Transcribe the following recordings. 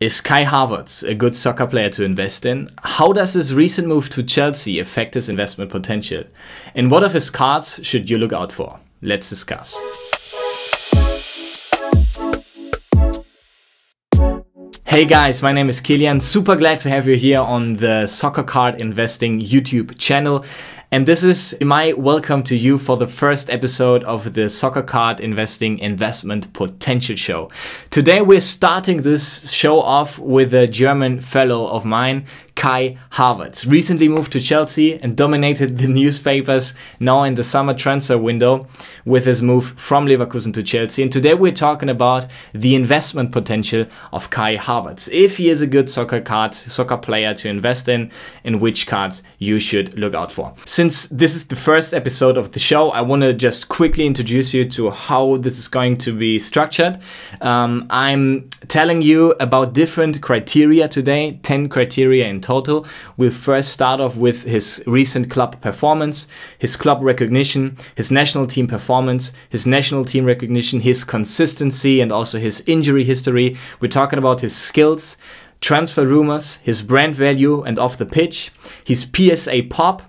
Is Kai Havertz a good soccer player to invest in? How does his recent move to Chelsea affect his investment potential? And what of his cards should you look out for? Let's discuss. Hey guys, my name is Kilian. Super glad to have you here on the Soccer Card Investing YouTube channel. And this is my welcome to you for the first episode of the Soccer Card Investing Investment Potential Show. Today we're starting this show off with a German fellow of mine, Kai Havertz. Recently moved to Chelsea and dominated the newspapers now in the summer transfer window with his move from Leverkusen to Chelsea. And today we're talking about the investment potential of Kai Havertz. If he is a good soccer player to invest in which cards you should look out for. Since this is the first episode of the show, I want to just quickly introduce you to how this is going to be structured. I'm telling you about different criteria today, 10 criteria in total. We'll first start off with his recent club performance, his club recognition, his national team performance, his national team recognition, his consistency, and also his injury history. We're talking about his skills, transfer rumors, his brand value and off the pitch, his PSA pop,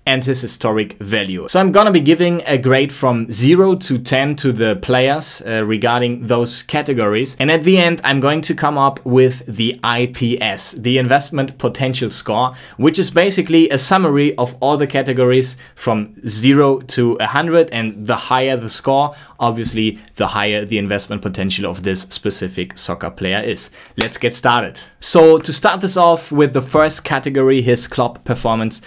and his historic value. So I'm gonna be giving a grade from 0 to 10 to the players regarding those categories. And at the end, I'm going to come up with the IPS, the investment potential score, which is basically a summary of all the categories from 0 to 100. And the higher the score, obviously, the higher the investment potential of this specific soccer player is. Let's get started. So to start this off with the first category, his club performance,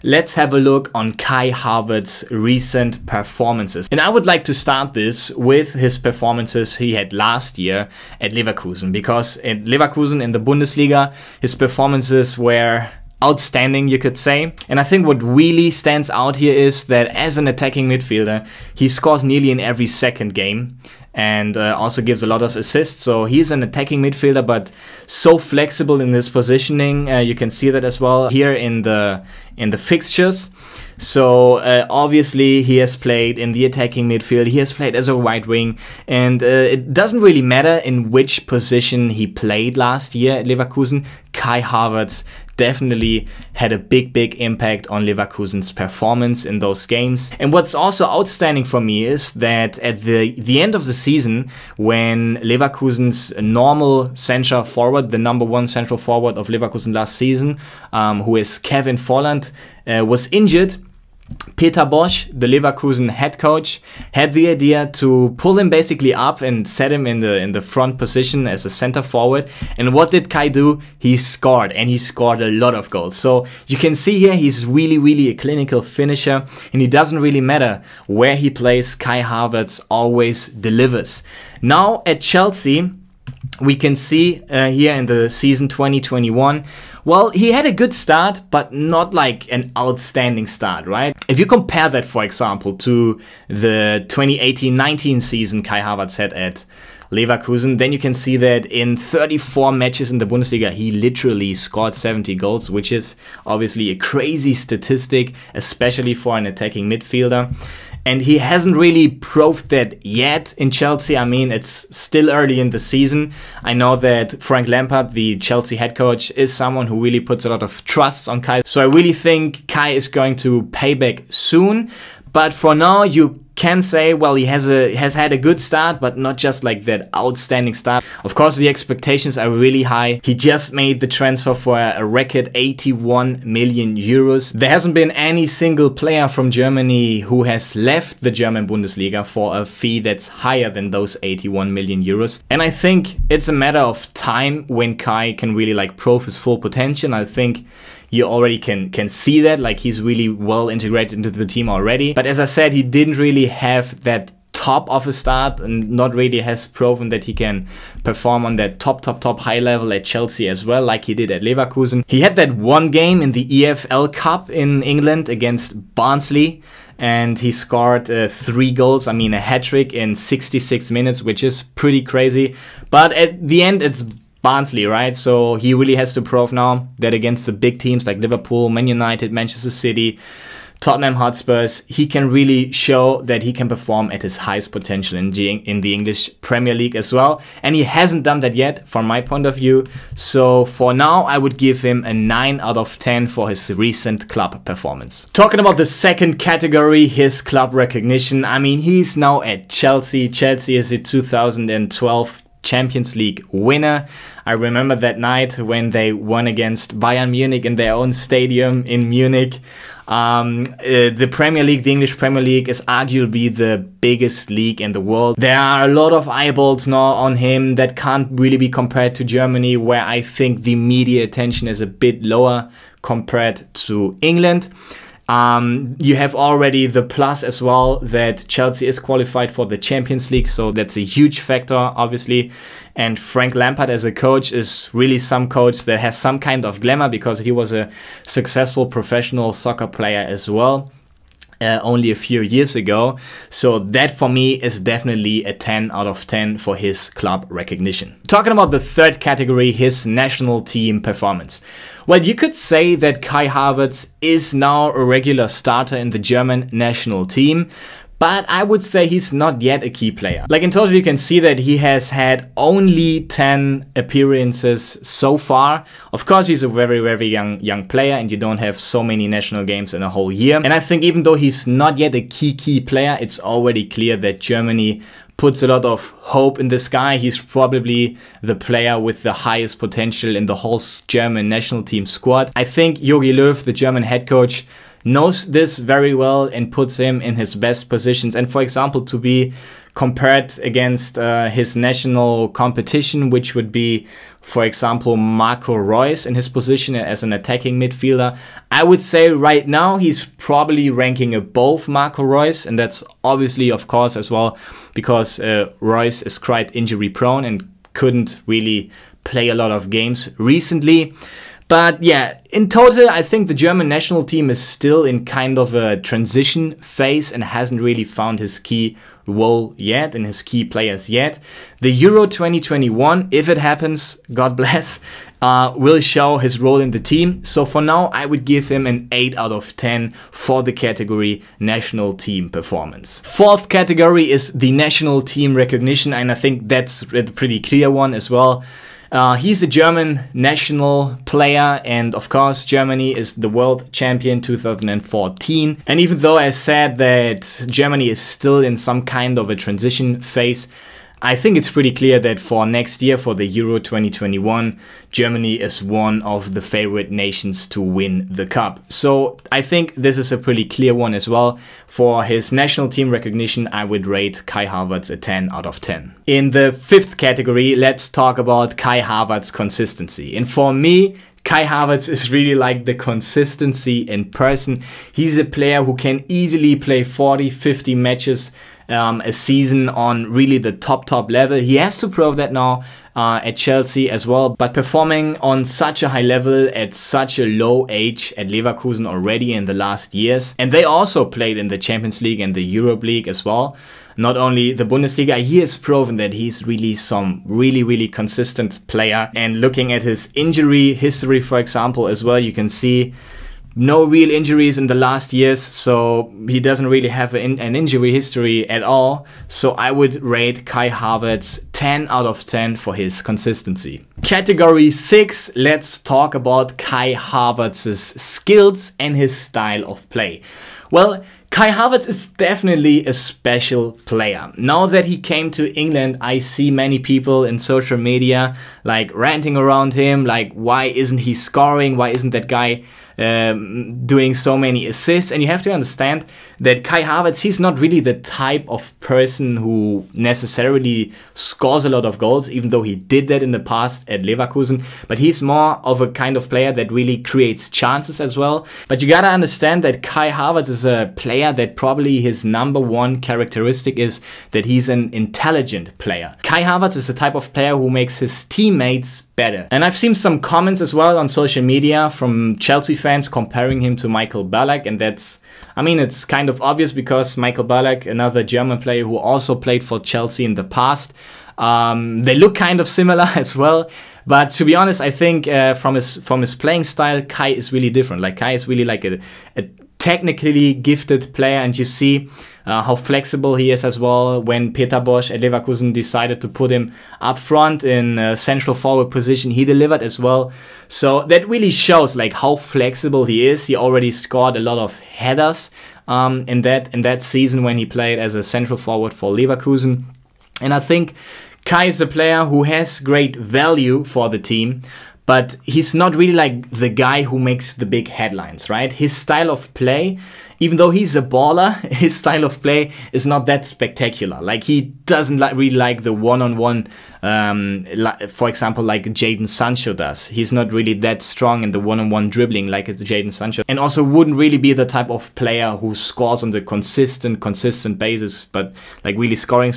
let's have a look on Kai Havertz's recent performances. And I would like to start this with his performances he had last year at Leverkusen, because at Leverkusen in the Bundesliga, his performances were outstanding, you could say. And I think what really stands out here is that as an attacking midfielder, he scores nearly in every second game and also gives a lot of assists. So he's an attacking midfielder, but so flexible in his positioning. You can see that as well here in the fixtures. So obviously he has played in the attacking midfield, he has played as a right wing, and it doesn't really matter in which position he played last year at Leverkusen. Kai Havertz definitely had a big impact on Leverkusen's performance in those games. And what's also outstanding for me is that at the end of the season, when Leverkusen's normal central forward, the #1 central forward of Leverkusen last season, who is Kevin Volland, was injured, Peter Bosz, the Leverkusen head coach, had the idea to pull him basically up and set him in the front position as a center forward. And what did Kai do? He scored, and he scored a lot of goals. So you can see here he's really a clinical finisher, and it doesn't really matter where he plays. Kai Havertz always delivers. Now at Chelsea, we can see here in the season 2021, well, he had a good start, but not like an outstanding start, right? If you compare that, for example, to the 2018-19 season Kai Havertz had at Leverkusen, then you can see that in 34 matches in the Bundesliga, he literally scored 70 goals, which is obviously a crazy statistic, especially for an attacking midfielder. And he hasn't really proved that yet in Chelsea. I mean, it's still early in the season. I know that Frank Lampard, the Chelsea head coach, is someone who really puts a lot of trust on Kai. So I really think Kai is going to pay back soon. But for now, you can say, well, he has had a good start, but not just like that outstanding start. Of course, the expectations are really high. He just made the transfer for a record 81 million euros. There hasn't been any single player from Germany who has left the German Bundesliga for a fee that's higher than those 81 million euros. And I think it's a matter of time when Kai can really like prove his full potential. I think you already can see that, like he's really well integrated into the team already. But as I said, he didn't really have that top of a start and not really has proven that he can perform on that top high level at Chelsea as well, like he did at Leverkusen. He had that one game in the EFL Cup in England against Barnsley, and he scored 3 goals, I mean a hat-trick in 66 minutes, which is pretty crazy. But at the end, it's Barnsley, right? So he really has to prove now that against the big teams like Liverpool, Man United, Manchester City, Tottenham Hotspurs, he can really show that he can perform at his highest potential in the English Premier League as well. And he hasn't done that yet from my point of view. So for now, I would give him a 9 out of 10 for his recent club performance. Talking about the second category, his club recognition. I mean, he's now at Chelsea. Chelsea is a 2012 Champions League winner. I remember that night when they won against Bayern Munich in their own stadium in Munich. The Premier League, the English Premier League, is arguably the biggest league in the world. There are a lot of eyeballs now on him that can't really be compared to Germany, where I think the media attention is a bit lower compared to England. You have already the plus as well that Chelsea is qualified for the Champions League, so that's a huge factor, obviously. And Frank Lampard as a coach is really some coach that has some kind of glamour, because he was a successful professional soccer player as well. Only a few years ago. So that for me is definitely a 10 out of 10 for his club recognition. Talking about the third category, his national team performance. Well, you could say that Kai Havertz is now a regular starter in the German national team, but I would say he's not yet a key player. Like in total, you can see that he has had only 10 appearances so far. Of course, he's a very, very young player, and you don't have so many national games in a whole year. And I think even though he's not yet a key player, it's already clear that Germany puts a lot of hope in this guy. He's probably the player with the highest potential in the whole German national team squad. I think Jogi Löw, the German head coach, knows this very well and puts him in his best positions. And for example, to be compared against his national competition, which would be, for example, Marco Reus in his position as an attacking midfielder, I would say right now he's probably ranking above Marco Reus. And that's obviously, of course, as well, because Reus is quite injury prone and couldn't really play a lot of games recently. But yeah, in total, I think the German national team is still in kind of a transition phase and hasn't really found his key role yet and his key players yet. The Euro 2021, if it happens, God bless, will show his role in the team. So for now, I would give him an 8 out of 10 for the category national team performance. Fourth category is the national team recognition, and I think that's a pretty clear one as well. He's a German national player, and of course Germany is the world champion 2014. And even though I said that Germany is still in some kind of a transition phase, I think it's pretty clear that for next year, for the Euro 2021, Germany is one of the favorite nations to win the cup. So I think this is a pretty clear one as well. For his national team recognition, I would rate Kai Havertz a 10 out of 10. In the fifth category, let's talk about Kai Havertz consistency. And for me, Kai Havertz is really like the consistency in person. He's a player who can easily play 40-50 matches a season on really the top level. He has to prove that now at Chelsea as well, but performing on such a high level at such a low age at Leverkusen already in the last years. And they also played in the Champions League and the Europe League as well. Not only the Bundesliga, he has proven that he's really some really consistent player. And looking at his injury history, for example, as well, you can see no real injuries in the last years, so he doesn't really have an injury history at all. So I would rate Kai Havertz 10 out of 10 for his consistency. Category 6, let's talk about Kai Havertz's skills and his style of play. Well, Kai Havertz is definitely a special player. Now that he came to England, I see many people in social media like ranting around him, like why isn't he scoring, why isn't that guy doing so many assists. And you have to understand that Kai Havertz, he's not really the type of person who necessarily scores a lot of goals, even though he did that in the past at Leverkusen. But he's more of a kind of player that really creates chances as well. But you gotta understand that Kai Havertz is a player that probably his #1 characteristic is that he's an intelligent player. Kai Havertz is the type of player who makes his teammates better. And I've seen some comments as well on social media from Chelsea fans comparing him to Michael Ballack, and that's, I mean, it's kind of obvious because Michael Ballack, another German player who also played for Chelsea in the past, they look kind of similar as well. But to be honest, I think from his playing style, Kai is really different. Like Kai is really like a technically gifted player, and you see how flexible he is as well. When Peter Bosz at Leverkusen decided to put him up front in a central forward position, he delivered as well. So that really shows like how flexible he is. He already scored a lot of headers in that season when he played as a central forward for Leverkusen. And I think Kai is a player who has great value for the team, but he's not really like the guy who makes the big headlines, right? His style of play, even though he's a baller, his style of play is not that spectacular. Like, he doesn't really like the one-on-one, for example, like Jadon Sancho does. He's not really that strong in the one-on-one dribbling like it's Jadon Sancho. And also wouldn't really be the type of player who scores on the consistent basis, but like really scoring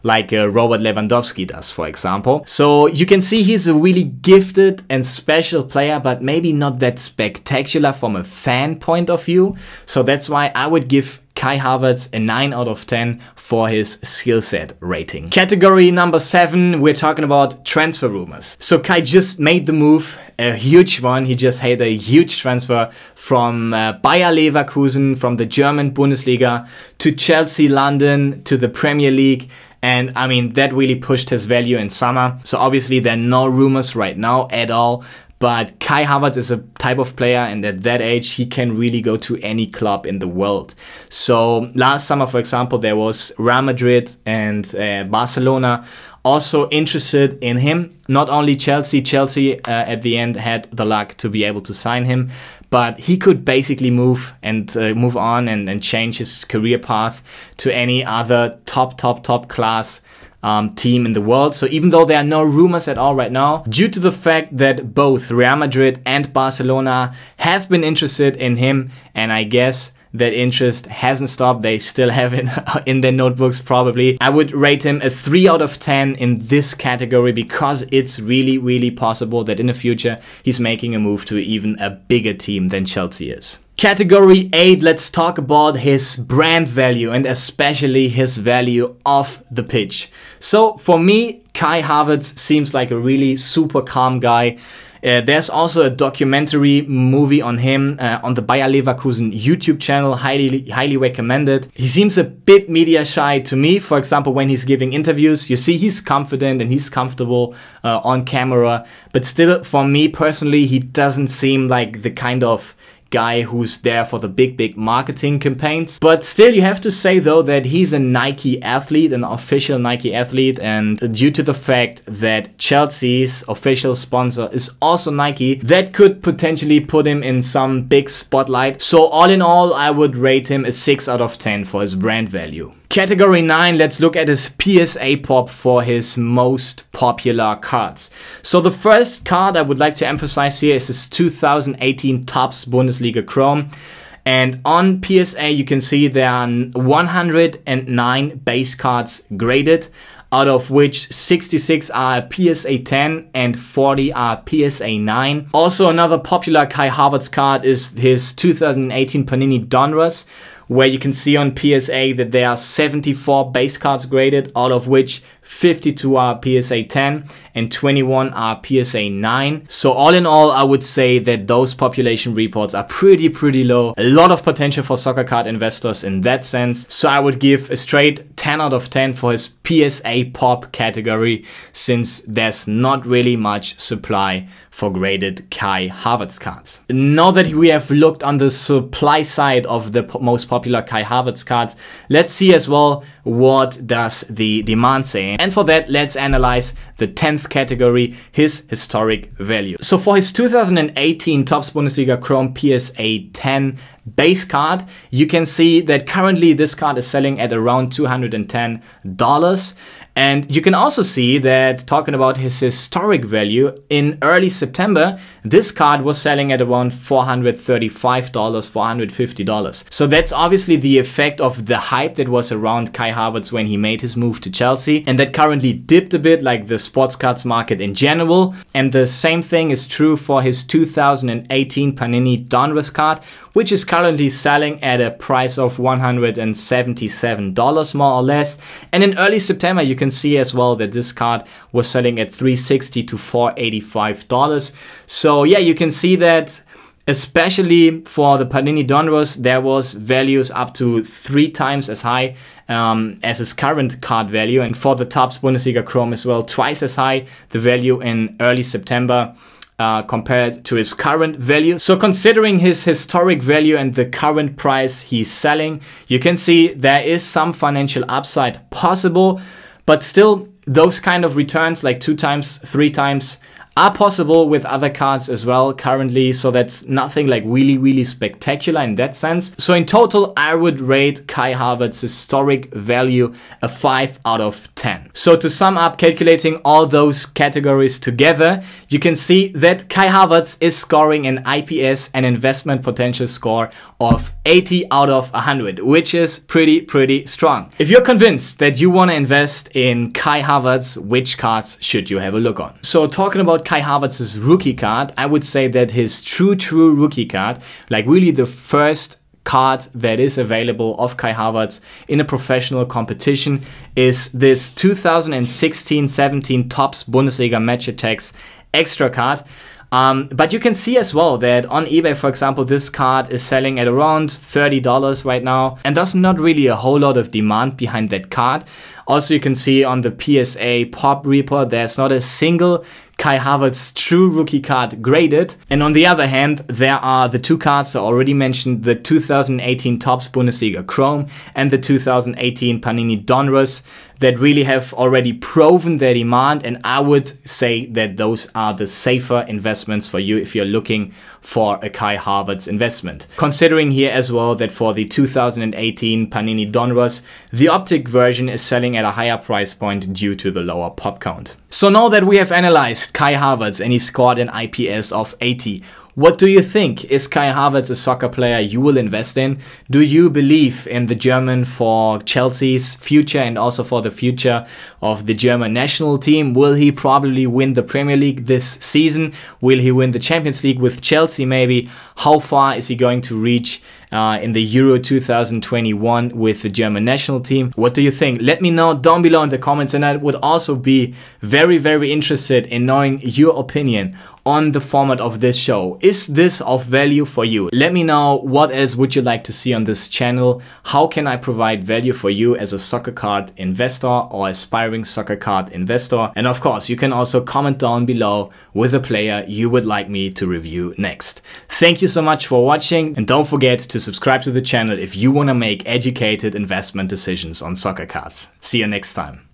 like Robert Lewandowski does, for example. So you can see he's a really gifted and special player, but maybe not that spectacular from a fan point of view. So that's why I would give Kai Havertz a 9 out of 10 for his skill set rating. Category number 7, we're talking about transfer rumors. So Kai just made the move, a huge one. He just had a huge transfer from Bayer Leverkusen, from the German Bundesliga to Chelsea London to the Premier League. And I mean, that really pushed his value in summer. So obviously there are no rumors right now at all. But Kai Havertz is a type of player, and at that age, he can really go to any club in the world. So last summer, for example, there was Real Madrid and Barcelona also interested in him. Not only Chelsea at the end had the luck to be able to sign him, but he could basically move on and change his career path to any other top class team in the world. So even though there are no rumors at all right now, due to the fact that both Real Madrid and Barcelona have been interested in him, and I guess that interest hasn't stopped, they still have it in their notebooks probably, I would rate him a 3 out of 10 in this category, because it's really possible that in the future he's making a move to even a bigger team than Chelsea is. Category 8, let's talk about his brand value, and especially his value off the pitch. So for me, Kai Havertz seems like a really super calm guy. There's also a documentary movie on him on the Bayer Leverkusen YouTube channel, highly recommended. He seems a bit media shy to me. For example, when he's giving interviews, you see he's confident and he's comfortable on camera, but still, for me personally, he doesn't seem like the kind of guy who's there for the big marketing campaigns. But still, you have to say though that he's a Nike athlete, an official Nike athlete, and due to the fact that Chelsea's official sponsor is also Nike, that could potentially put him in some big spotlight. So all in all, I would rate him a 6 out of 10 for his brand value. Category 9, let's look at his PSA pop for his most popular cards. So the first card I would like to emphasize here is his 2018 Topps Bundesliga Chrome. And on PSA you can see there are 109 base cards graded, out of which 66 are PSA 10 and 40 are PSA 9. Also, another popular Kai Havertz card is his 2018 Panini Donruss, where you can see on PSA that there are 74 base cards graded, out of which 52 are PSA 10 and 21 are PSA 9. So all in all, I would say that those population reports are pretty low. A lot of potential for soccer card investors in that sense. So I would give a straight 10 out of 10 for his PSA pop category, since there's not really much supply for graded Kai Havertz cards. Now that we have looked on the supply side of the most popular Kai Havertz cards, let's see as well what does the demand say. And for that, let's analyze the 10th category, his historic value. So for his 2018 Topps Bundesliga Chrome PSA 10 base card, you can see that currently this card is selling at around $210. And you can also see that, talking about his historic value, in early September, this card was selling at around $435, $450. So that's obviously the effect of the hype that was around Kai Havertz when he made his move to Chelsea, and that currently dipped a bit, like the sports cards market in general. And the same thing is true for his 2018 Panini Donruss card, which is currently selling at a price of $177 more or less. And in early September, you can see as well that this card was selling at $360 to $485. So yeah, you can see that Especially for the Panini Donruss, there was values up to 3 times as high as his current card value. And for the Topps Bundesliga Chrome as well, twice as high, the value in early September compared to his current value. So considering his historic value and the current price he's selling, you can see there is some financial upside possible, but still those kind of returns like 2 times, 3 times are possible with other cards as well currently, so that's nothing like really spectacular in that sense. So in total, I would rate Kai Havertz's historic value a 5 out of 10. So to sum up, calculating all those categories together, you can see that Kai Havertz is scoring an IPS, an investment potential score of 80 out of 100, which is pretty strong. If you're convinced that you want to invest in Kai Havertz, which cards should you have a look on? So talking about Kai Havertz's rookie card, I would say that his true rookie card, like really the first card that is available of Kai Havertz in a professional competition, is this 2016-17 Topps Bundesliga Match Attacks Extra card. But you can see as well that on eBay, for example, this card is selling at around $30 right now, and there's not really a whole lot of demand behind that card. Also, you can see on the PSA Pop report, there's not a single Kai Havertz true rookie card graded. And on the other hand, there are the 2 cards I already mentioned, the 2018 Topps Bundesliga Chrome and the 2018 Panini Donruss, that really have already proven their demand, and I would say that those are the safer investments for you if you're looking for a Kai Havertz investment. Considering here as well that for the 2018 Panini Donruss, the optic version is selling at a higher price point due to the lower pop count. So now that we have analyzed Kai Havertz and he scored an IPS of 80, what do you think? Is Kai Havertz a soccer player you will invest in? Do you believe in the German for Chelsea's future and also for the future of the German national team? Will he probably win the Premier League this season? Will he win the Champions League with Chelsea maybe? How far is he going to reach in the Euro 2021 with the German national team? What do you think? Let me know down below in the comments, and I would also be very interested in knowing your opinion on the format of this show. Is this of value for you? Let me know what else would you like to see on this channel. How can I provide value for you as a soccer card investor or aspiring soccer card investor? And of course, you can also comment down below with a player you would like me to review next. Thank you so much for watching, and don't forget to subscribe to the channel if you want to make educated investment decisions on soccer cards. See you next time.